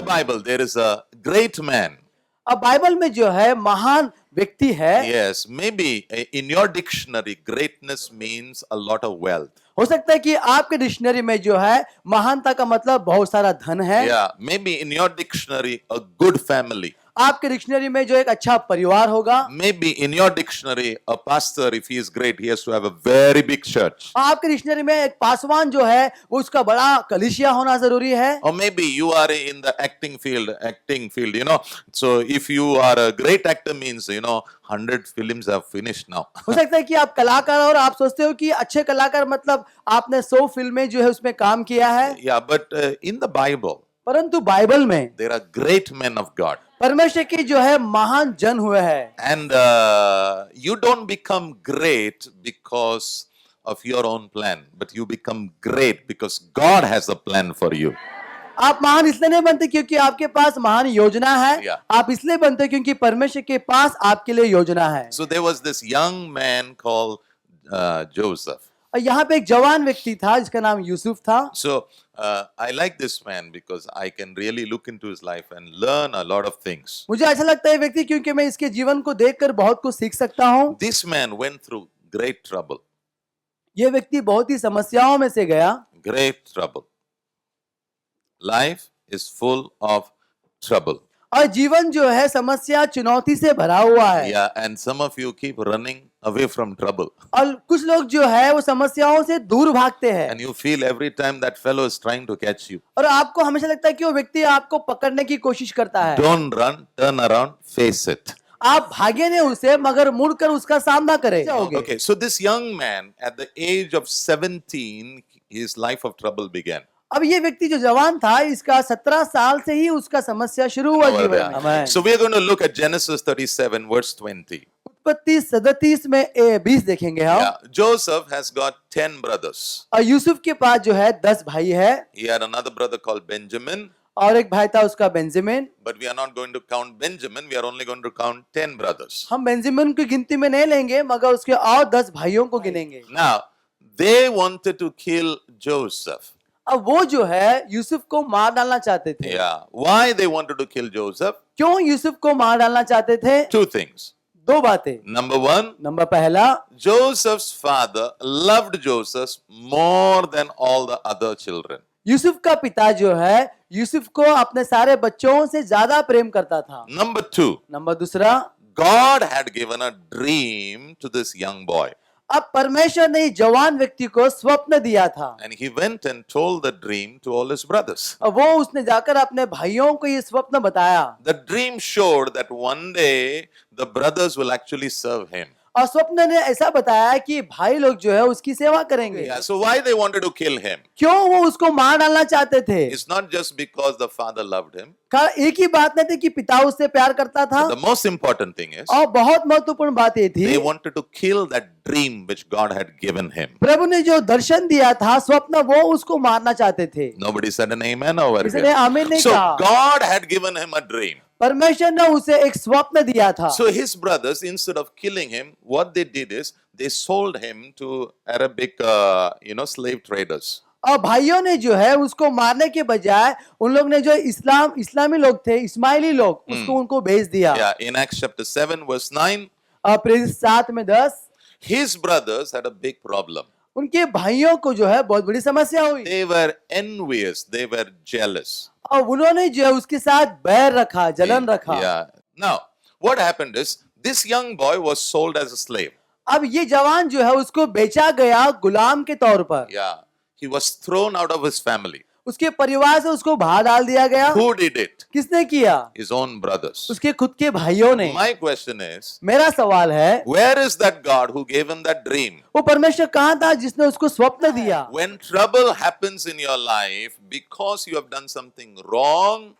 Bible, there is a great man. अब Bible में जो है महान व्यक्ति है. Yes, maybe in your dictionary, greatness means a lot of wealth. हो सकता है कि आपके डिक्शनरी में जो है महानता का मतलब बहुत सारा धन है. Yeah, maybe in your dictionary, a good family. आपके डिक्शनरी में जो एक अच्छा परिवार होगा. Maybe in your dictionary, a pastor, if he is great, he has to have a very big church. आपके डिक्शनरी में एक पासवान जो है वो उसका बड़ा कलीसिया होना जरूरी है. Or maybe you are in the acting field, you know. So if you are a great actor means, 100 films have finished now. हो सकता है कि आप कलाकार और आप सोचते हो कि अच्छे कलाकार मतलब आपने 100 फिल्में जो है उसमें काम किया है. Yeah, but in the Bible, परंतु बाइबल में there are great men of God. परमेश्वर के जो है महान जन हुए हैं. And you don't become great because of your own plan, but you become great because God has a plan for you. आप महान इसलिए नहीं बनते क्योंकि आपके पास महान योजना है. Yeah. आप इसलिए बनते क्योंकि परमेश्वर के पास आपके लिए योजना है. So there was this young man called Joseph. और यहाँ पे एक जवान व्यक्ति था जिसका नाम यूसुफ था. So I like this man because I can really look into his life and learn a lot of things. मुझे अच्छा लगता है व्यक्ति क्योंकि मैं इसके जीवन को देखकर बहुत कुछ सीख सकता हूँ. This man went through great trouble. ये व्यक्ति बहुत ही समस्याओं में से गया. Great trouble. Life is full of trouble. और जीवन जो है समस्या चुनौती से भरा हुआ है. Yeah, and some of you keep running away from trouble. और कुछ लोग जो है वो समस्याओं से दूर भागते हैं. And you feel every time that fellow is trying to catch you. और आपको हमेशा लगता है कि वो व्यक्ति आपको पकड़ने की कोशिश करता है. Don't run, turn around, face it. आप भागे नहीं उसे मगर मुड़कर उसका सामना करें. Okay, so this young man at the age of 17, his life of trouble began. अब ये व्यक्ति जो जवान था इसका 17 साल से ही उसका समस्या शुरू हुआ जीवन में. So we are going to look at Genesis 37 verse 20. उत्पत्ति 37 में 20 देखेंगे हम. Yeah, Joseph has got 10 brothers. और यूसुफ के पास जो है 10 भाई है. He had another brother called Benjamin. और एक भाई था उसका Benjamin. But we are not going to count Benjamin. We are only going to count 10 brothers. हम बेंजामिन की गिनती में नहीं लेंगे मगर उसके और 10 भाइयों को गिनेंगे. Now, they wanted to kill Joseph. अब वो जो है यूसुफ को मार डालना चाहते थे. Yeah. Why they wanted to kill Joseph? क्यों यूसुफ को मार डालना चाहते थे? Two things. 2 बातें. Number one, नंबर पहला, Joseph's father loved Joseph more than all the other children. Yusuf का पिता जो है यूसुफ को अपने सारे बच्चों से ज्यादा प्रेम करता था. Number two, नंबर दूसरा, God had given a dream to this young boy. अब परमेश्वर ने जवान व्यक्ति को स्वप्न दिया था. And he went and told the dream to all his brothers. अब वो उसने जाकर अपने भाइयों को ये स्वप्न बताया. The dream showed that one day the brothers will actually serve him. और स्वप्न ने ऐसा बताया कि भाई लोग जो है उसकी सेवा करेंगे. Yeah, so why they wanted to kill him? क्यों वो उसको मार डालना चाहते थे? It's not just because the father loved him. एक ही बात नहीं थी कि पिता उससे प्यार करता था. The most important thing is और बहुत महत्वपूर्ण बात ये थी they wanted to kill that dream which God had given him. प्रभु ने जो दर्शन दिया था स्वप्न वो उसको मारना चाहते थे. Nobody said an amen over इसने here. आमीन नहीं So कहा. God had given him a dream. परमेश्वर ने उसे एक स्वप्न दिया था. So his brothers, instead of killing him, what they did is they sold him to Arabic, slave traders. और भाइयों ने जो है उसको मारने के बजाय उन लोग ने जो इस्लामी लोग थे इस्माइली लोग उसको उनको भेज दिया. Yeah, in Acts chapter 7 verse 9, प्रेरित 7 में 10 his brothers had a big problem. उनके भाइयों को जो है बहुत बड़ी समस्या हुई. They were envious, they were jealous. और उन्होंने जो है उसके साथ बैर रखा, जलन रखा. Yeah. Now, what happened is this young boy was sold as a slave. अब ये जवान जो है उसको बेचा गया गुलाम के तौर पर. Yeah. He was thrown out of his family. उसके परिवार से उसको बाहर डाल दिया गया. Who did it? किसने किया? His own brothers. उसके खुद के भाइयों ने. My question is, मेरा सवाल है, where is that God who gave him that dream? वो परमेश्वर कहाँ था जिसने उसको स्वप्न दिया? When trouble happens in your life because you have done something wrong,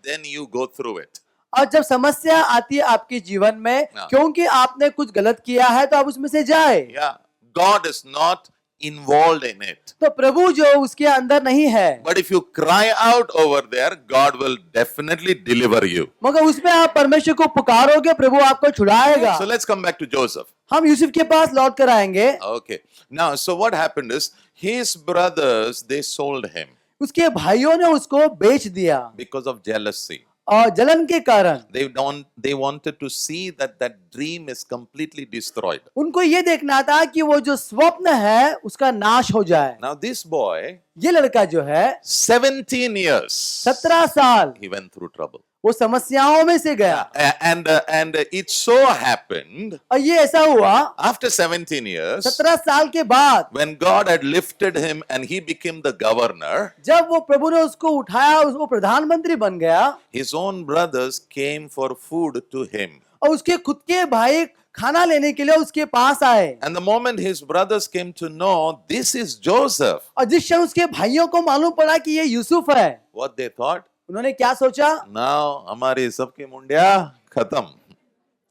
then you go through it. और जब समस्या आती है आपके जीवन में क्योंकि आपने कुछ गलत किया है तो आप उसमें से जाए. Yeah. God is not involved in it. तो प्रभु जो उसके अंदर नहीं है. But if you cry out over there, God will definitely deliver you. मगर उसमें आप परमेश्वर को पुकारोगे प्रभु आपको छुड़ाएगा. So let's come back to Joseph. हम यूसुफ के पास लौट कर आएंगे. Okay. Now, so what happened is his brothers, they sold him. उसके भाइयों ने उसको बेच दिया because of jealousy. और जलन के कारण। They wanted to see that that dream is completely destroyed. उनको ये देखना था कि वो जो स्वप्न है उसका नाश हो जाए। Now this boy, ये लड़का जो है 17 years, 17 साल he went through trouble. वो समस्याओं में से गया। And it so happened और ये ऐसा हुआ after 17 years, 17 साल के बाद when God had lifted him and he became the governor, जब वो प्रभु ने उसको उठाया, उसको प्रधानमंत्री बन गया, his own brothers came for food to him. और उसके खुद के भाई खाना लेने के लिए उसके पास आए। And the moment his brothers came to know this is Joseph, और जिस क्षण उसके भाइयों को मालूम पड़ा कि ये यूसुफ है, what they thought? उन्होंने क्या सोचा? Now हमारी सबकी मुंडिया खत्म.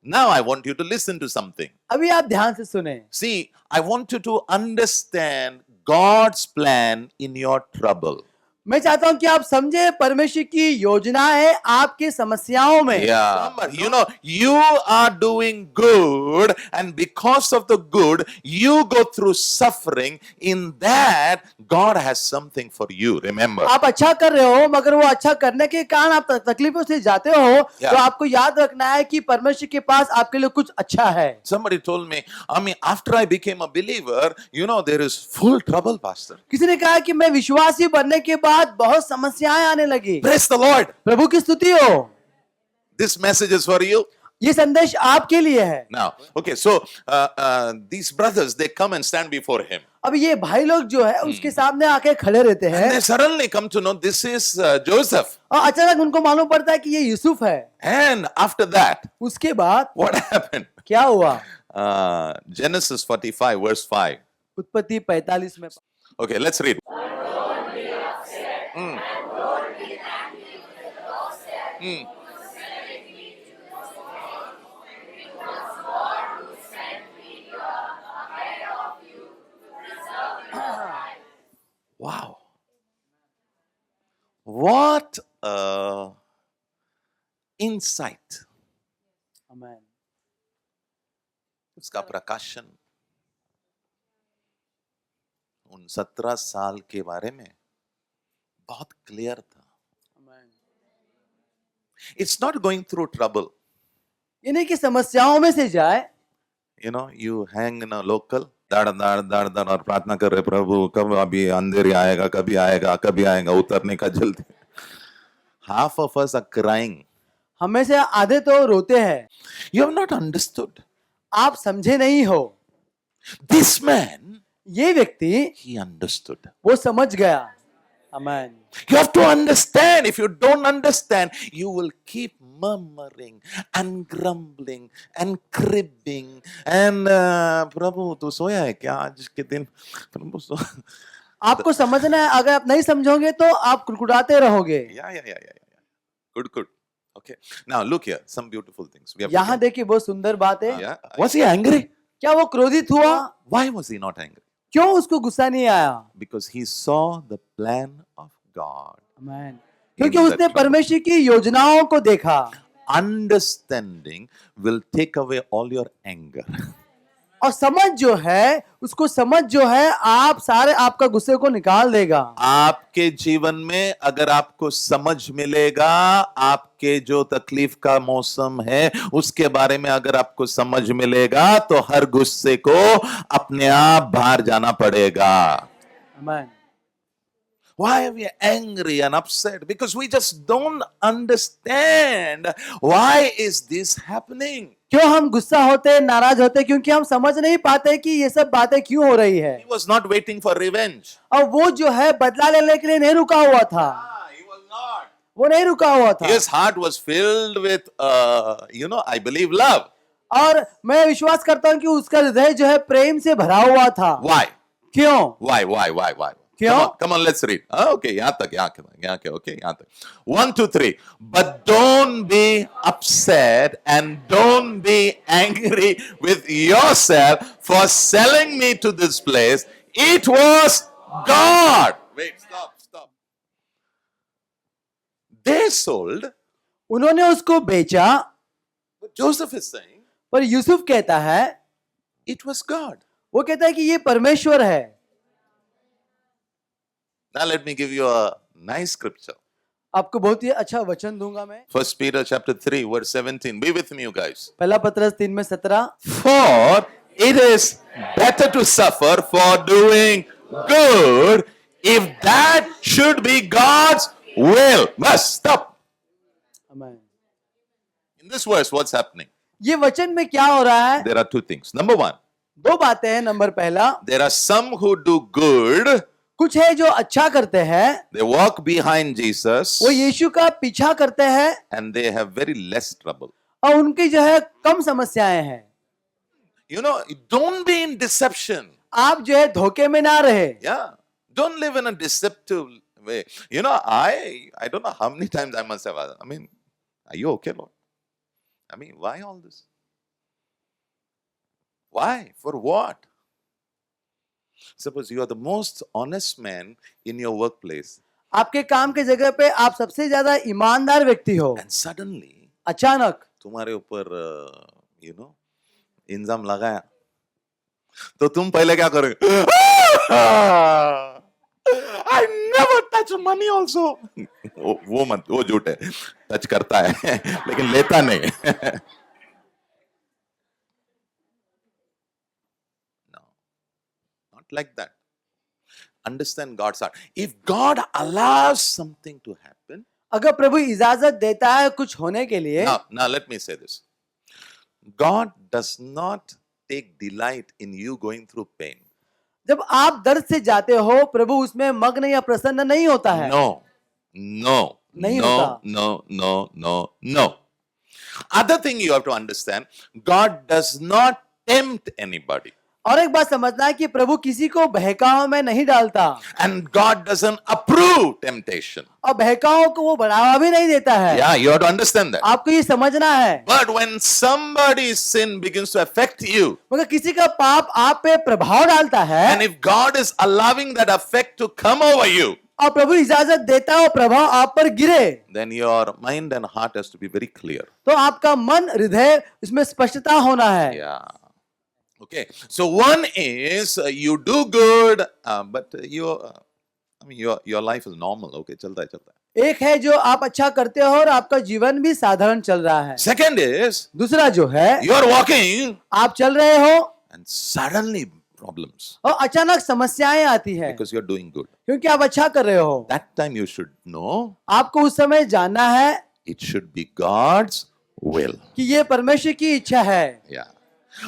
Now I want you to listen to something. अभी आप ध्यान से सुने। See, I want you to understand God's plan in your trouble. मैं चाहता हूं कि आप समझे परमेश्वर की योजना है आपकी समस्याओं में। Yeah, you know, you are doing good, and because of the good, you go through suffering. In that, God has something for you. Remember. आप अच्छा कर रहे हो, मगर वो अच्छा करने के कारण आप तकलीफों से जाते हो, तो आपको याद रखना है कि परमेश्वर के पास आपके लिए कुछ अच्छा है। Somebody told me, I mean, after I became a believer, you know, there is full trouble, pastor. किसी ने कहा कि मैं विश्वासी बनने के बाद बहुत समस्याएं आने लगी। Praise the Lord. प्रभु की स्तुति हो। This message is for you. ये संदेश आपके लिए है। Now, okay, so these brothers, they come and stand before him. अब ये भाई लोग जो है उसके सामने आके खड़े रहते And हैं, they suddenly come to know this is Joseph. और अचानक उनको मालूम पड़ता है कि ये यूसुफ है। And after that, उसके बाद what happened? क्या हुआ? Genesis 45, verse 5. उत्पत्ति 45 में। Okay, let's read. Wow. What insight. आमेन। उसका प्रकाशन उन 17 साल के बारे में बहुत क्लियर था. आमेन। It's not going through trouble. ये नहीं कि समस्याओं में से जाए। You know, you hang in a local, दाड़ दाड़ दाड़ दाड़ और प्रार्थना कर रहे, प्रभु कब अभी अंधेरी आएगा, कभी आएगा, उतरने का जल्दी. Half of us are crying. हमें से आधे तो रोते हैं। You have not understood. आप समझे नहीं हो। This man, ये व्यक्ति, he understood. वो समझ गया। आमेन। You have to understand. If you don't understand, you will keep murmuring and grumbling and cribbing and प्रभु तू सोया है क्या आज के दिन? प्रभु सो. आपको समझना है, अगर आप नहीं समझोगे तो आप कुड़कुड़ाते रहोगे। Yeah. Good. Okay. Now look here. Some beautiful things. We have यहाँ देखिए बहुत सुंदर बात है। Yeah. Was he angry? क्या वो क्रोधित हुआ? Why was he not angry? क्यों उसको गुस्सा नहीं आया? Because he saw the plan of God. आमेन। क्योंकि उसने परमेश्वर की योजनाओं को देखा। Understanding will take away all your anger. और समझ जो है, उसको समझ जो है आप सारे आपका गुस्से को निकाल देगा। आपके जीवन में अगर आपको समझ मिलेगा, आपके जो तकलीफ का मौसम है उसके बारे में अगर आपको समझ मिलेगा, तो हर गुस्से को अपने आप बाहर जाना पड़ेगा. आमेन। Why are we angry and upset? Because we just don't understand why is this happening. क्यों हम गुस्सा होते, नाराज होते? क्योंकि हम समझ नहीं पाते कि ये सब बातें क्यों हो रही है। He was not waiting for revenge. और वो जो है बदला लेने के लिए नहीं रुका हुआ था। He was not. वो नहीं रुका हुआ था। His heart was filled with, I believe love. और मैं विश्वास करता हूँ कि उसका हृदय जो है प्रेम से भरा हुआ था। Why? क्यों? Why? क्यों? Come on, let's read. Okay, यहाँ तक, okay, यहाँ तक. 1, 2, 3. But don't be upset and don't be angry with yourself for selling me to this place. It was God. Wait, stop. They sold. उन्होंने उसको बेचा। But Joseph is saying, पर यूसुफ कहता है, it was God. वो कहता है कि ये परमेश्वर है। Now let me give you a nice scripture. आपको बहुत ही अच्छा वचन दूंगा मैं। 1 Peter chapter 3 verse 17. Be with me, you guys. पहला पत्रस 3:17। For it is better to suffer for doing good, if that should be God's will. Must stop. आमीन। In this verse, what's happening? ये वचन में क्या हो रहा है? There are two things. Number one, दो बातें हैं। नंबर पहला, there are some who do good. कुछ है जो अच्छा करते हैं, They walk behind Jesus वो यीशु का पीछा करते हैं and they have very less trouble. और उनकी जो है कम समस्याएं हैं। You know, don't be in deception. आप जो है धोखे में ना रहे। Yeah. Don't live in a deceptive way. You know, I don't know how many times I must have asked, are you okay, Lord? Why all this? Why? For what? Suppose you are the most honest man in your workplace आपके काम के जगह पे आप सबसे ज्यादा ईमानदार व्यक्ति हो, and suddenly अचानक तुम्हारे ऊपर इंजाम लगाया, तो तुम पहले क्या करोगे? I never touch money also. वो मत, वो झूठ है, टच करता है लेकिन लेता नहीं। No, not like that. Understand God's heart. If God allows something to happen, अगर प्रभु इजाजत देता है कुछ होने के लिए, now let me say this. God does not take delight in you going through pain. जब आप दर्द से जाते हो, प्रभु उसमें मग्न या प्रसन्न नहीं होता है। No. नहीं होता। No. Other thing you have to understand, God does not tempt anybody. और एक बात समझना है कि प्रभु किसी को बहकाव में नहीं डालता, And God doesn't approve temptation. और बहकाव को वो बढ़ावा भी नहीं देता है। Yeah, you have to understand that. आपको ये समझना है। But when somebody's sin begins to affect you, मगर किसी का पाप आप पे प्रभाव डालता है, and if God is allowing that effect to come over you, और प्रभु इजाजत देता है वो प्रभाव आप पर गिरे, then your mind and heart has to be very clear. तो आपका मन हृदय इसमें स्पष्टता होना है। Yeah. Okay. So one is you do good, but your life is normal. Okay, चलता है. एक है जो आप अच्छा करते हो और आपका जीवन भी साधारण चल रहा है। Second is दूसरा जो है, you are walking आप चल रहे हो and suddenly problems और अचानक समस्याएं आती है, because you are doing good. क्योंकि आप अच्छा कर रहे हो। That time you should know आपको उस समय जानना है it should be God's will. कि ये परमेश्वर की इच्छा है। Yeah.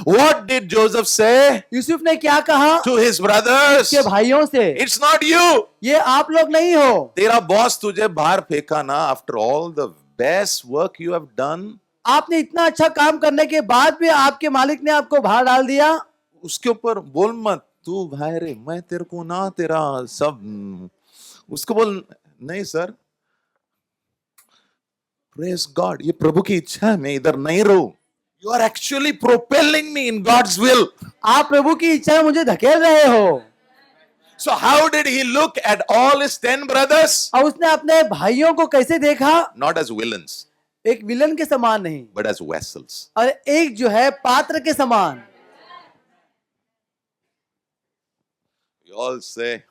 What did Joseph say Yusuf ने क्या कहा to his brothers? के भाइयों से, It's not you. ये आप लोग नहीं हो। तेरा बॉस तुझे बाहर फेंका ना, after all the best work you have done. आपने इतना अच्छा काम करने के बाद भी आपके मालिक ने आपको बाहर डाल दिया। उसके ऊपर बोल मत, तू भाई रे, मैं तेरे को ना तेरा सब, उसको बोल नहीं सर, प्रेज गॉड, ये प्रभु की इच्छा है, मैं इधर नहीं रहूं। You are actually propelling me in God's will. आप प्रभु की इच्छा में मुझे धकेल रहे हो। So how did he look at all his 10 brothers? और उसने अपने भाइयों को कैसे देखा? Not as villains, एक विलन के समान नहीं, but as vessels. और एक जो है पात्र के समान। You all say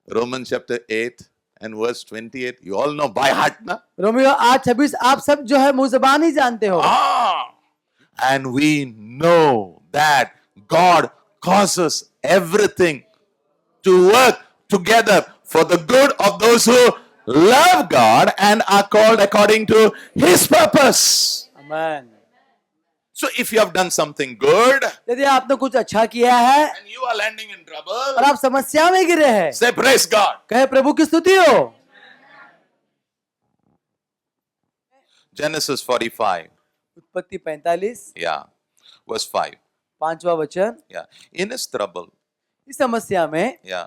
Romans chapter 8 and verse 28. You all know by heart, na? Romeo 8:26 आप सब जो है मुंह ज़बान ही जानते हो। And we know that God causes everything to work together for the good of those who love God and are called according to His purpose. आमीन। So if you have done something good यदि आपने कुछ अच्छा किया है and you are landing in trouble, और आप समस्या में गिरे हैं, say praise God. कहे प्रभु की स्तुति हो। Genesis 45. उत्पत्ति 45 Yeah. Verse 5. 5वां वचन। Yeah. In his trouble, इस समस्या में yeah,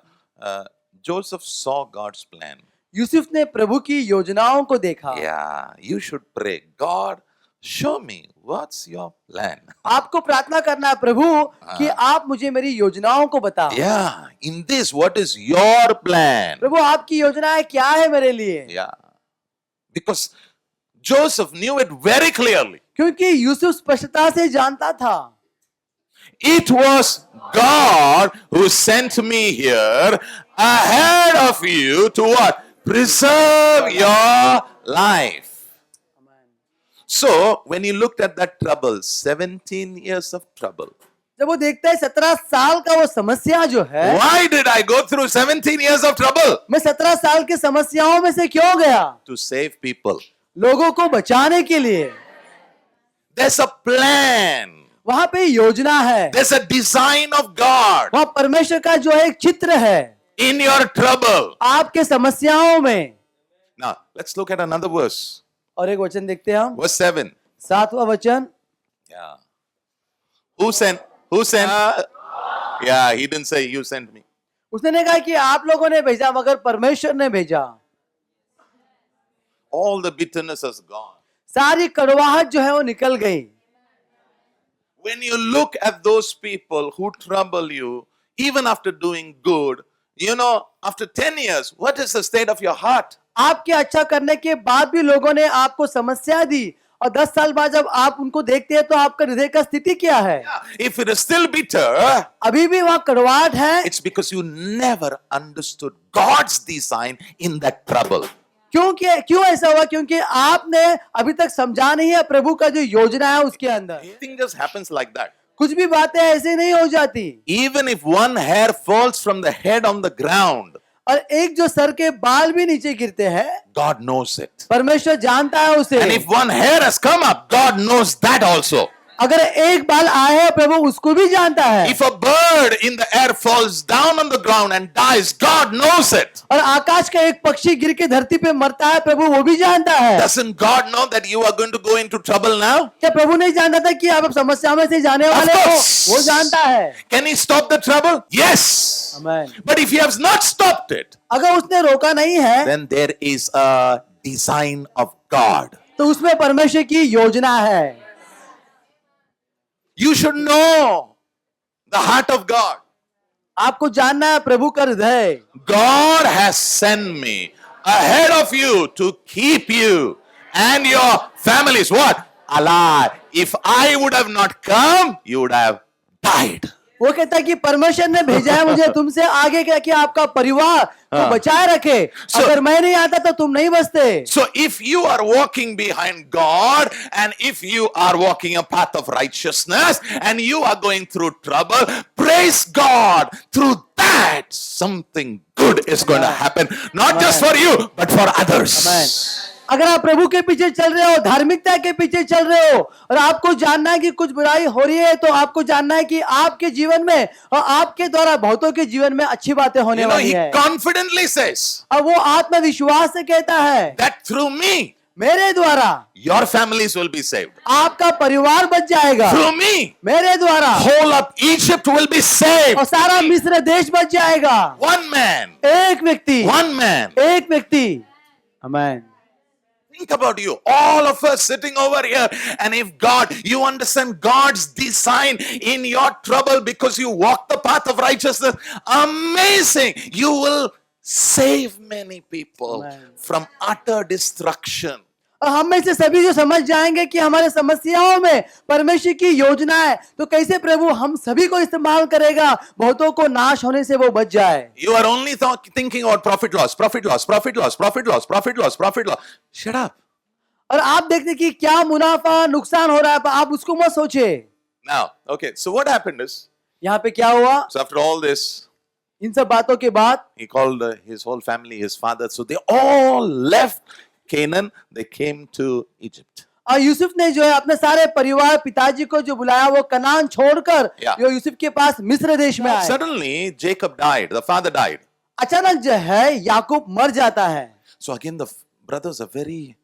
Joseph saw God's plan. Yusuf ने प्रभु की योजनाओं को देखा। Yeah, you should pray, God, show me what's your plan. आपको प्रार्थना करना है प्रभु कि आप मुझे मेरी योजनाओं को बताओ। Yeah, in this, what is your plan? प्रभु आपकी योजनाएं क्या है मेरे लिए? Yeah, because Joseph knew it very clearly. क्योंकि यूसुफ स्पष्टता से जानता था। It was God who sent me here ahead of you to what? Preserve your life. So, when he looked at that trouble, 17 years of trouble. जब वो देखता है 17 साल का वो समस्या जो है, Why did I go through 17 years of trouble? मैं 17 साल की समस्याओं में से क्यों गया? To save people. लोगों को बचाने के लिए। There's a plan. वहां पे योजना है, There's a design of God वहां परमेश्वर का जो है एक चित्र है in your trouble. आपके समस्याओं में। Now, let's look at another verse. और एक वचन देखते हैं हम, Verse 7. 7वां वचन। Yeah. Who sent? Who sent? Yeah, he didn't say you sent me. उसने नहीं कहा कि आप लोगों ने भेजा, मगर परमेश्वर ने भेजा। All the bitterness has gone. सारी कड़वाहट जो है वो निकल गई। When you look at those people who trouble you, even after doing good, you know, after 10 years, what is the state of your heart? आपके अच्छा करने के बाद भी लोगों ने आपको समस्या दी, और 10 साल बाद जब आप उनको देखते हैं तो आपका हृदय का स्थिति क्या है? If it is still bitter, अभी भी वहाँ कड़वाहट है, it's because you never understood God's design in that trouble. क्यों ऐसा हुआ? क्योंकि आपने अभी तक समझा नहीं है प्रभु का जो योजना है उसके अंदर। Everything just happens like that. कुछ भी बातें ऐसे नहीं हो जाती। Even if one hair falls from the head on the ground, और एक जो सर के बाल भी नीचे गिरते हैं, God knows it. परमेश्वर जानता है उसे। And if one hair has come up, God knows that also. अगर एक बाल आए है, प्रभु उसको भी जानता है। If a bird in the air falls down on the ground and dies, God knows it. और आकाश का एक पक्षी गिर के धरती पे मरता है, प्रभु वो भी जानता है। Doesn't God know that you are going to go into trouble now? क्या प्रभु नहीं जानता था कि आप अब समस्या में से जाने वाले Of हो? course. वो जानता है। Can he stop the trouble? Yes. Amen. But if he has not stopped it, अगर उसने रोका नहीं है, then there is a design of God. तो उसमें परमेश्वर की योजना है। You should know the heart of God. आपको जानना है प्रभु का हृदय। God has sent me ahead of you to keep you and your families what? Alive. If I would have not come, you would have died. वो कहता है कि परमेश्वर ने भेजा है मुझे तुमसे आगे क्या कि आपका परिवार को बचाए रखे। अगर मैं नहीं आता तो तुम नहीं बचते। So if you are walking behind God and if you are walking a path of righteousness and you are going through trouble, praise God. Through that, something good is going to happen. Not just for you, but for others. Amen. अगर आप प्रभु के पीछे चल रहे हो, धार्मिकता के पीछे चल रहे हो, और आपको जानना है कि कुछ बुराई हो रही है, तो आपको जानना है कि आपके जीवन में और आपके द्वारा बहुतों के जीवन में अच्छी बातें होने वाली He है। confidently says और वो आत्मविश्वास से कहता है, that through me, मेरे द्वारा your families will be saved. आपका परिवार बच जाएगा। Through me, मेरे द्वारा whole of Egypt will be saved. और सारा मिस्र देश बच जाएगा। One man, एक व्यक्ति, one man. एक व्यक्ति। आमीन। Think about you, all of us sitting over here, and if God, you understand God's design in your trouble because you walk the path of righteousness, amazing. You will save many people Amen. from utter destruction. और हम में से सभी जो समझ जाएंगे कि हमारे समस्याओं में परमेश्वर की योजना है, तो कैसे प्रभु हम सभी को इस्तेमाल करेगा, बहुतों को नाश होने से वो बच जाए। You are only thinking about profit loss, profit loss, profit loss, profit loss, profit loss, profit loss. Shut up. और आप देखते कि क्या मुनाफा नुकसान हो रहा है, आप उसको मत सोचे। Now, okay, so what happened is, यहाँ पे क्या हुआ? so after all this, इन सब बातों के बाद he called his whole family, his father, so they all left Canaan, they came to Egypt. और यूसुफ ने जो है अपने सारे परिवार पिताजी को जो बुलाया, वो कनान छोड़कर जो यूसुफ के पास मिस्र देश में आए। Suddenly Jacob died, the father died. अचानक जो है याकूब मर जाता है। So again the brothers are very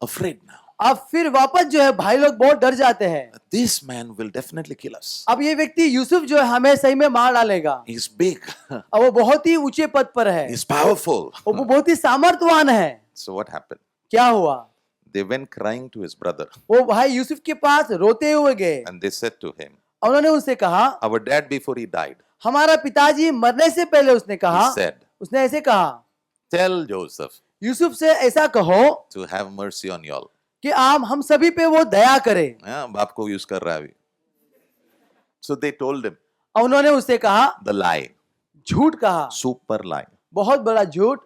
afraid now. अब फिर वापस जो है भाई लोग बहुत डर जाते हैं। This man will definitely kill us. अब ये व्यक्ति यूसुफ जो है हमें सही में मार डालेगा। He's big. अब वो बहुत ही ऊंचे पद पर है, He's powerful. वो बहुत ही सामर्थ्यवान है। So what happened? क्या हुआ? They went crying to his brother वो भाई यूसुफ के पास रोते हुए गए। and they said to him, उन्होंने उससे कहा, our dad before he died, हमारा पिताजी मरने से पहले उसने कहा, he said, उसने ऐसे कहा, tell Joseph यूसुफ से ऐसा कहो to have mercy on y'all. कि आप हम सभी पे वो दया करे। हाँ, बाप को यूज कर रहा है अभी. So they told him और उन्होंने उससे कहा, the lie, झूठ कहा, super lie. बहुत बड़ा झूठ।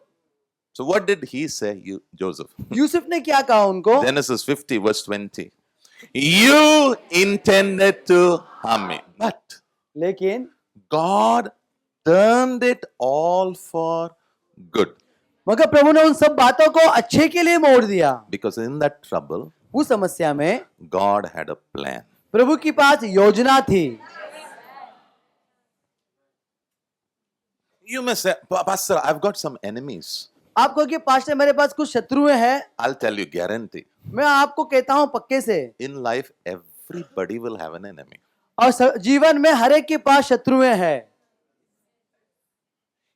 So what did he say, Joseph? Yusuf ने क्या कहा उनको? Genesis 50 verse 20. You intended to harm me, but लेकिन God turned it all for good. मगर प्रभु ने उन सब बातों को अच्छे के लिए मोड़ दिया। Because in that trouble, उस समस्या में God had a plan. प्रभु के पास योजना थी। You may say, Pastor, I've got some enemies. आप कहो कि पास्टर मेरे पास कुछ शत्रुएं हैं। I'll tell you, guarantee. मैं आपको कहता हूं पक्के से, In life, everybody will have an enemy. और जीवन में हर एक के पास शत्रुएं हैं।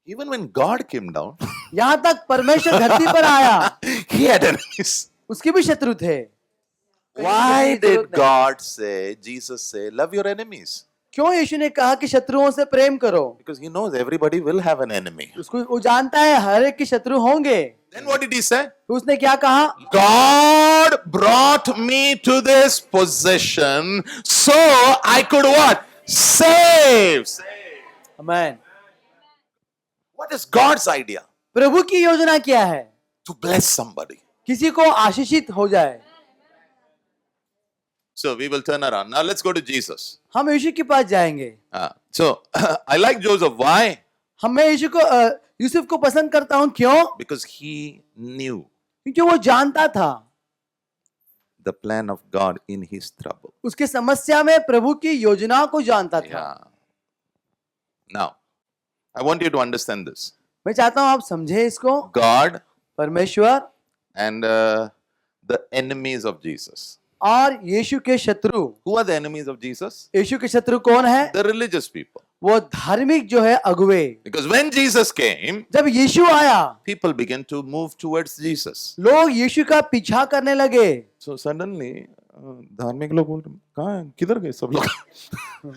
Even when God came down, यहाँ तक परमेश्वर धरती पर आया, he had enemies. उसके भी शत्रु थे। Why did God say, Jesus say, love your enemies? क्यों यीशु ने कहा कि शत्रुओं से प्रेम करो? Because he knows everybody will have an enemy. उसको वो जानता है हर एक के शत्रु होंगे। Then what did he say? तो उसने क्या कहा? God brought me to this position so I could what? Save. आमीन। What is God's idea? प्रभु की योजना क्या है? To bless somebody. किसी को आशीषित हो जाए। So we will turn around. Now let's go to Jesus. हम यीशु के पास जाएंगे। So I like Joseph. Why? मैं यूसुफ को पसंद करता हूं। क्यों? Because he knew क्योंकि वो जानता था the plan of God in his trouble. उसके समस्या में प्रभु की योजना को जानता था। Yeah. Now, I want you to understand this. मैं चाहता हूं आप समझे इसको। God परमेश्वर and the enemies of Jesus. और यीशु के शत्रु। Who are the enemies of Jesus? यीशु के शत्रु कौन है? The religious people. वो धार्मिक जो है अगुवे। Because when Jesus came, जब यीशु आया, people began to move towards Jesus. लोग यीशु का पीछा करने लगे। So suddenly, धार्मिक लोग बोल रहे, कहाँ हैं? किधर गए सब लोग?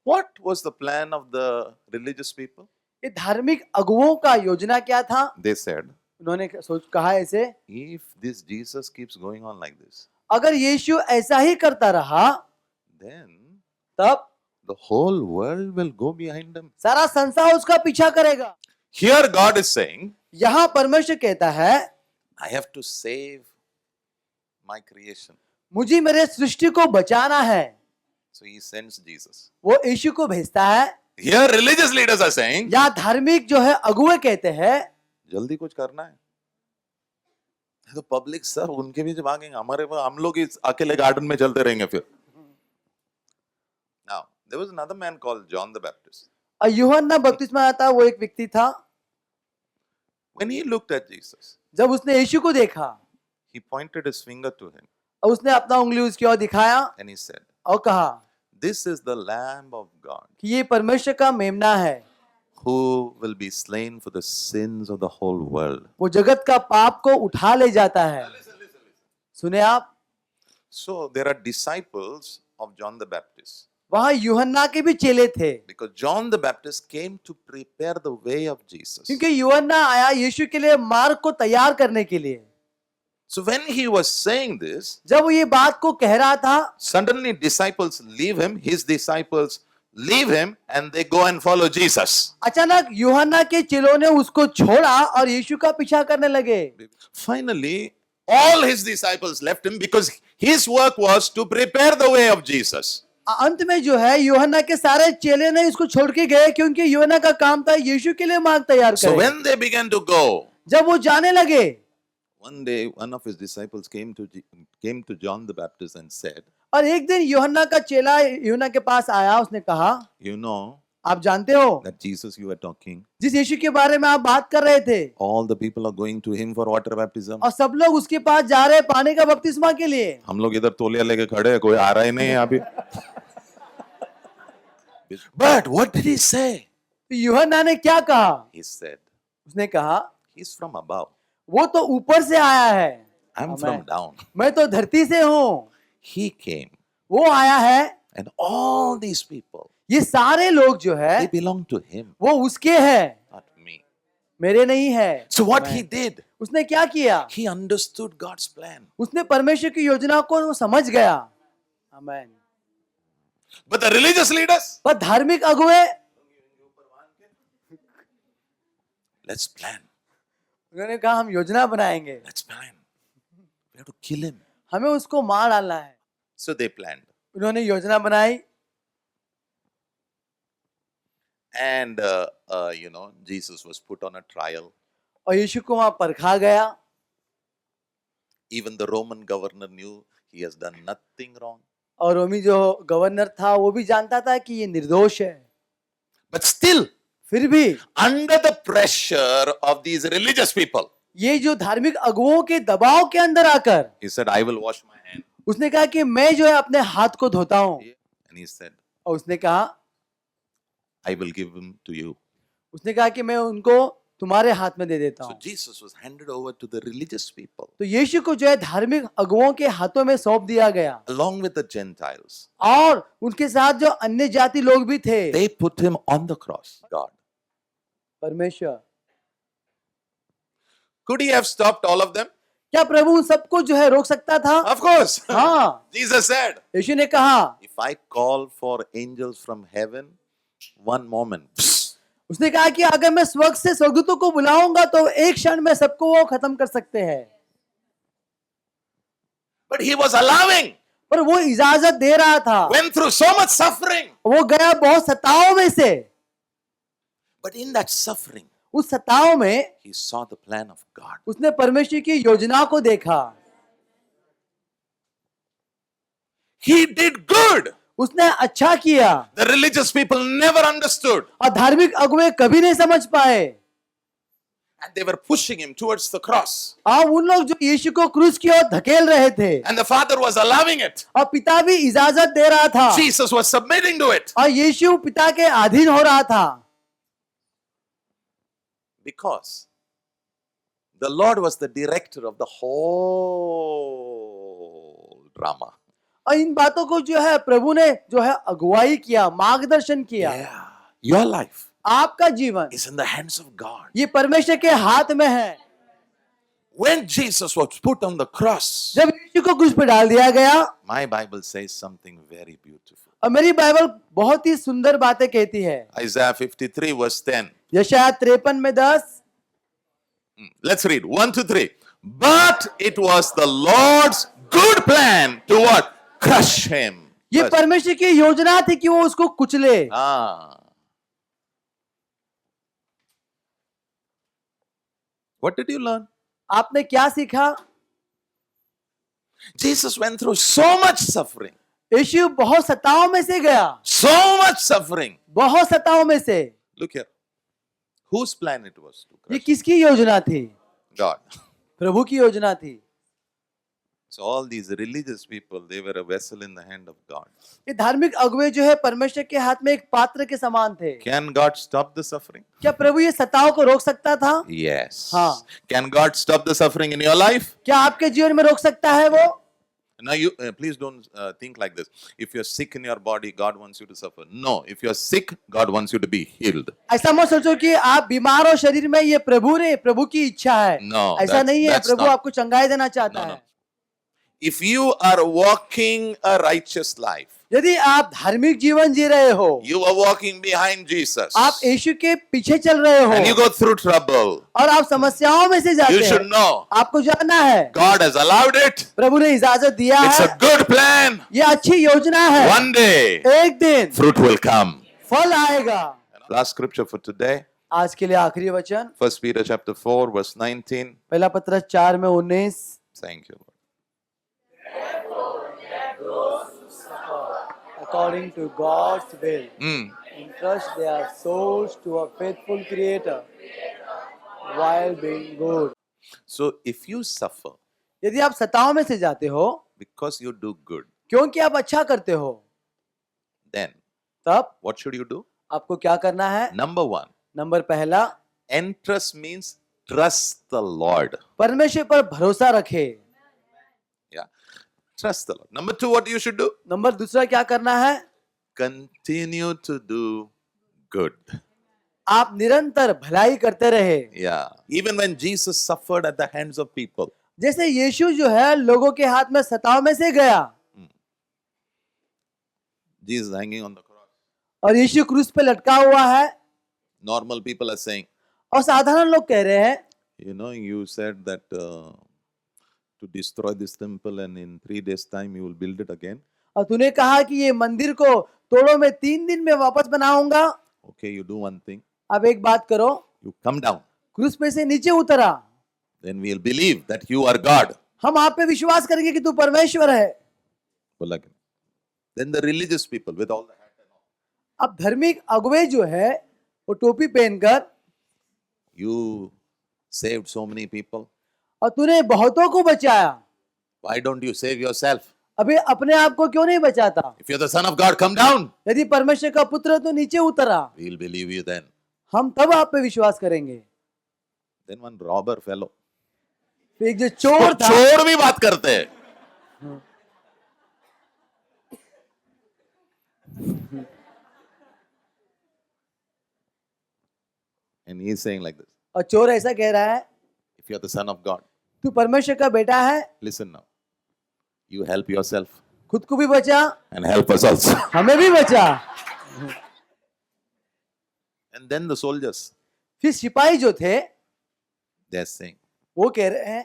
What was the plan of the religious people? ये धार्मिक अगुवों का योजना क्या था? They said, उन्होंने कहा ऐसे, if this Jesus keeps going on like this, अगर यीशु ऐसा ही करता रहा, then तब the whole world will go behind him. सारा संसार उसका पीछा करेगा। Here God is saying, यहाँ परमेश्वर कहता है, I have to save my creation. मुझे मेरे सृष्टि को बचाना है। So he sends Jesus. वो यीशु को भेजता है। Here religious leaders are saying, या धार्मिक जो है अगुवे कहते हैं, जल्दी कुछ करना है। तो पब्लिक सब उनके बीच भागेंगे, हमारे हम लोग इस अकेले गार्डन में चलते रहेंगे फिर। Now, there was another man called John the Baptist. और यूहन्ना बपतिस्मा आता, वो एक व्यक्ति था। When he looked at Jesus, जब उसने यीशु को देखा, he pointed his finger to him और उसने अपना उंगली उसकी ओर दिखाया and he said, और कहा this is the Lamb of God कि ये परमेश्वर का मेमना है, who will be slain for the sins of the whole world. वो जगत का पाप को उठा ले जाता है। सुने आप? So there are disciples of John the Baptist. वहां यूहन्ना के भी चेले थे, Because John the Baptist came to prepare the way of Jesus. क्योंकि यूहन्ना आया यीशु के लिए मार्ग को तैयार करने के लिए। So when he was saying this, जब वो ये बात को कह रहा था, suddenly disciples leave him, his disciples leave him, and they go and follow Jesus. अचानक यूहन्ना के चेलों ने उसको छोड़ा और यीशु का पीछा करने लगे। Finally, all his disciples left him because his work was to prepare the way of Jesus. अंत में जो है यूहन्ना के सारे चेले ने इसको छोड़ के गए, क्योंकि यूहन्ना का काम था यीशु के लिए मार्ग तैयार So करें। when they began to go, जब वो जाने लगे, one day one of his disciples came to John the Baptist and said, और एक दिन यूहन्ना का चेला यूहन्ना के पास आया, उसने कहा, you know आप जानते हो that Jesus you were talking, जिस यीशु के बारे में आप बात कर रहे थे, all the people are going to him for water baptism. और सब लोग उसके पास जा रहे हैं पानी का बपतिस्मा के लिए। हम लोग इधर तौलिया लेके खड़े हैं, कोई आ रहा ही नहीं है अभी। But what did he say? तो यूहन्ना ने क्या कहा? He said, उसने कहा, he's from above. वो तो ऊपर से आया है, I'm from down. मैं तो धरती से हूँ। He came. वो आया है, And all these people, ये सारे लोग जो है they belong to him, वो उसके हैं, not me. मेरे नहीं है। So what he did, उसने क्या किया? he understood God's plan. उसने परमेश्वर की योजना को वो समझ गया। आमीन। But the religious leaders, पर धार्मिक अगुए let's plan. उन्होंने कहा हम योजना बनाएंगे, Let's plan. We have to kill him. हमें उसको मार डालना है। So they planned. उन्होंने योजना बनाई And, Jesus was put on a trial. और यीशु को वहां परखा गया। Even the Roman governor knew he has done nothing wrong. और रोमी जो गवर्नर था वो भी जानता था कि ये निर्दोष है, But still, फिर भी under the pressure of these religious people, ये जो धार्मिक अगुओं के दबाव के अंदर आकर he said, I will wash my hand. उसने कहा कि मैं जो है अपने हाथ को धोता हूँ, And he said, और उसने कहा I will give him to you. उसने कहा कि मैं उनको तुम्हारे हाथ में दे देता So हूँ। Jesus was handed over to the religious people तो यीशु को जो है धार्मिक अगुओं के हाथों में सौंप दिया गया, along with the Gentiles. और उनके साथ जो अन्य जाति लोग भी थे। They put him on the cross. God. परमेश्वर, Could he have stopped all of them? क्या प्रभु उन सबको जो है रोक सकता था? Of course. हाँ, Jesus said, यीशु ने कहा, if I call for angels from heaven, one moment, उसने कहा कि अगर मैं स्वर्ग से स्वर्गदूतों को बुलाऊंगा तो एक क्षण में सबको वो खत्म कर सकते हैं। but he was allowing, पर वो इजाजत दे रहा था। went through so much suffering. वो गया बहुत सताओं में से, But in that suffering, उस सताओं में he saw the plan of God. उसने परमेश्वर की योजना को देखा। He did good. उसने अच्छा किया, The religious people never understood. और धार्मिक अगुए कभी नहीं समझ पाए। And they were pushing him towards the cross. और उन लोग जो यीशु को क्रूस की ओर धकेल रहे थे, And the Father was allowing it. और पिता भी इजाजत दे रहा था, Jesus was submitting to it. और यीशु पिता के अधीन हो रहा था। Because the Lord was the director of the whole drama. और इन बातों को जो है प्रभु ने जो है अगुवाई किया, मार्गदर्शन किया। Yeah. Your life आपका जीवन is in the hands of God. ये परमेश्वर के हाथ में है। When Jesus was put on the cross, जब यीशु को क्रूस पे डाल दिया गया, my Bible says something very beautiful. और मेरी बाइबल बहुत ही सुंदर बातें कहती है। Isaiah 53 verse 10. यशायाह 53 में 10, Let's read 1 to 3. But it was the Lord's good plan to what? Crush him. ये First. परमेश्वर की योजना थी कि वो उसको कुचले। What did you learn? आपने क्या सीखा? Jesus went through so much suffering. यीशु बहुत सताओं में से गया, So much suffering. बहुत सताओं में से। Look here. Whose plan it was to ये crush? किसकी योजना थी? God. प्रभु की योजना थी। So all these religious people, they were a vessel in the hand of God. ये धार्मिक अगुवे जो है परमेश्वर के हाथ में एक पात्र के समान थे। Can God stop the suffering? क्या प्रभु ये सताओं को रोक सकता था? Yes. हाँ। Can God stop the suffering in your life? क्या आपके जीवन में रोक सकता है वो? Now you please don't think like this. If you're sick in your body, God wants you to suffer. No, if you're sick, God wants you to be healed. ऐसा मत सोचो कि आप बीमार हो शरीर में, ये प्रभु की इच्छा है। No, ऐसा नहीं है, that's प्रभु not. आपको चंगाई देना चाहता No, no. है। If you are walking a righteous life, यदि आप धार्मिक जीवन जी रहे हो, you are walking behind Jesus, आप यीशु के पीछे चल रहे and you हो, go through trouble, और आप समस्याओं में से जाते you should हैं, know आपको जानना है God has allowed it. प्रभु ने इजाजत दिया It's है, a good plan. ये अच्छी योजना है। One day, एक दिन fruit will come. फल आएगा। Last scripture for today, आज के लिए आखिरी वचन 1 Peter chapter 4, verse 19. पहला पत्रस 4 में 19, Thank you, Lord. according to God's will, entrust their souls to a faithful Creator while being good. So if you suffer यदि आप सताओं में से जाते हो because you do good, क्योंकि आप अच्छा करते हो, then तब what should you do? आपको क्या करना है? Number one, नंबर पहला, entrust means trust the Lord. परमेश्वर पर भरोसा रखे। Yeah, trust the Lord. Number two, what you should do? Number दूसरा क्या करना है? Continue to do good. आप निरंतर भलाई करते रहे। Yeah, even when Jesus suffered at the hands of people, जैसे यीशु जो है लोगों के हाथ में सताओं में से गया, Jesus hanging on the cross. और यीशु क्रूस पे लटका हुआ है Normal people are saying, और साधारण लोग कह रहे हैं you said that to destroy this temple and in 3 days time you will build it again. और तूने कहा कि ये मंदिर को तोड़ो, मैं 3 दिन में वापस बनाऊंगा। Okay, you do one thing. अब एक बात करो, You come down. क्रूस पे से नीचे उतरा, Then we'll believe that you are God. हम आप पे विश्वास करेंगे कि तू परमेश्वर है। बोला कि नहीं? Then the religious people with all the hat and all. अब धार्मिक अगुवे जो है वो टोपी पहनकर, You saved so many people. और तूने बहुतों को बचाया, Why don't you save yourself? अभी अपने आप को क्यों नहीं बचाता? If you're the son of God, come down. यदि परमेश्वर का पुत्र तो नीचे उतरा, We'll believe you then. हम तब आप पे विश्वास करेंगे। Then one robber fellow. फिर एक जो चोर था, चोर भी बात करते हैं. And he's saying like this. और चोर ऐसा कह रहा है, If you're the son of God, तू परमेश्वर का बेटा है, listen now. You help yourself खुद को भी बचा, and help us also. हमें भी बचा। And then the soldiers, फिर सिपाही जो थे they're saying, वो कह रहे हैं,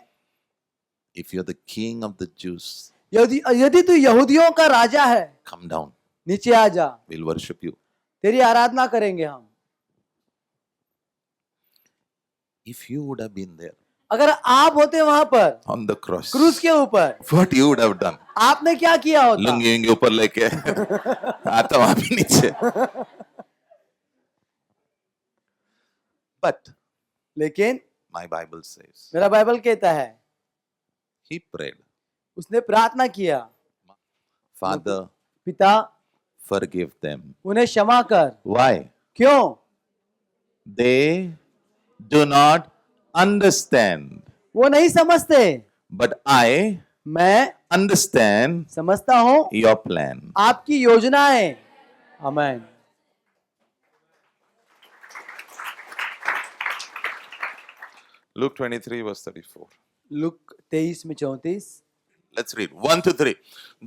if you're the king of the Jews, यदि तू यहूदियों का राजा है, come down. नीचे आ जा, We'll worship you. तेरी आराधना करेंगे हम। If you would have been there अगर आप होते वहां पर on the cross, क्रूस के ऊपर, what you would have done? आपने क्या किया होता? लुंगी उंगी ऊपर लेके आता वहां भी नीचे. But लेकिन my Bible says मेरा बाइबल कहता है, he prayed, उसने प्रार्थना किया, Father, पिता forgive them. उन्हें क्षमा कर। Why? क्यों? They do not understand. वो नहीं समझते, But I मैं understand समझता हूं your plan. आपकी योजनाएं। आमीन। Luke 23 verse 34. लूक 23 में 34। Let's read. 1 to 3.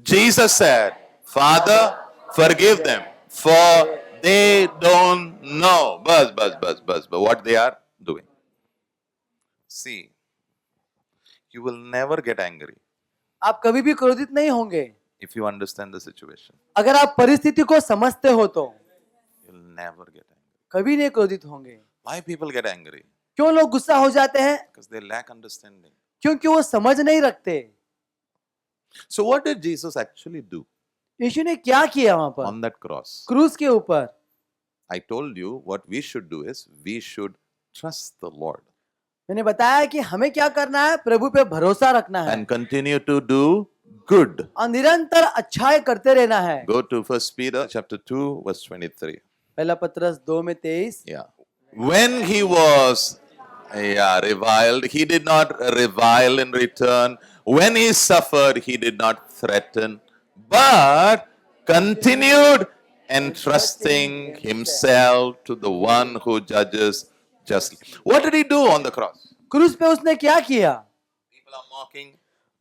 Jesus said, Father, forgive them, for they don't know. But what they are doing. See, you will never get angry आप कभी भी क्रोधित नहीं होंगे if you understand the situation. अगर आप परिस्थिति को समझते हो तो। You'll never get angry. कभी नहीं क्रोधित होंगे। Why people get angry? क्यों लोग गुस्सा हो जाते हैं? Because they lack understanding. क्योंकि वो समझ नहीं रखते। So what did Jesus actually do यीशु ने क्या किया वहां पर on that cross? क्रूस के ऊपर? I told you what we should do is we should trust the Lord मैंने बताया कि हमें क्या करना है, प्रभु पे भरोसा रखना है and continue to do good. और निरंतर अच्छाई करते रहना है। Go to 1 Peter chapter 2 verse 23. पहला पत्रस 2 में 23। Yeah. When he was reviled, he did not revile in return. When he suffered, he did not threaten, but continued entrusting himself to the one who judges justly. What did he do on the cross? क्रूस पे उसने क्या किया? People are mocking,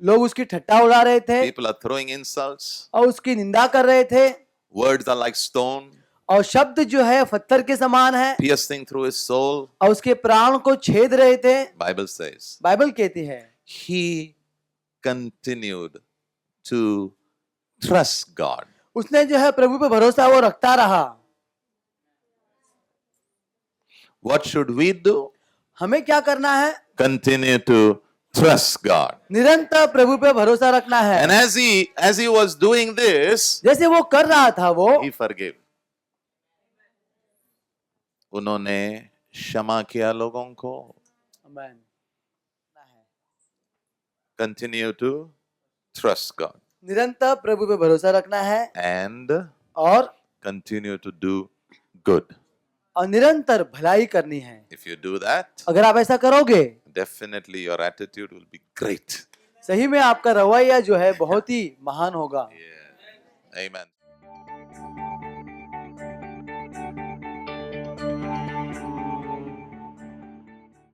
लोग उसकी ठट्टा उड़ा रहे थे people are throwing insults, और उसकी निंदा कर रहे थे words are like stone, और शब्द जो है पत्थर के समान है piercing through his soul. और उसके प्राण को छेद रहे थे। Bible says, बाइबल कहती है he continued to trust God. उसने जो है प्रभु पे भरोसा वो रखता रहा। What should we do? हमें क्या करना है? Continue to trust God. निरंतर प्रभु पे भरोसा रखना है। And as he was doing this, जैसे वो कर रहा था वो he forgave. उन्होंने क्षमा किया लोगों को. आमीन। Continue to trust God निरंतर प्रभु पे भरोसा रखना है and और continue to do good. निरंतर भलाई करनी है। If you do that, अगर आप ऐसा करोगे, definitely your attitude will be great. सही में आपका रवैया जो है बहुत ही महान होगा। Yeah. Amen.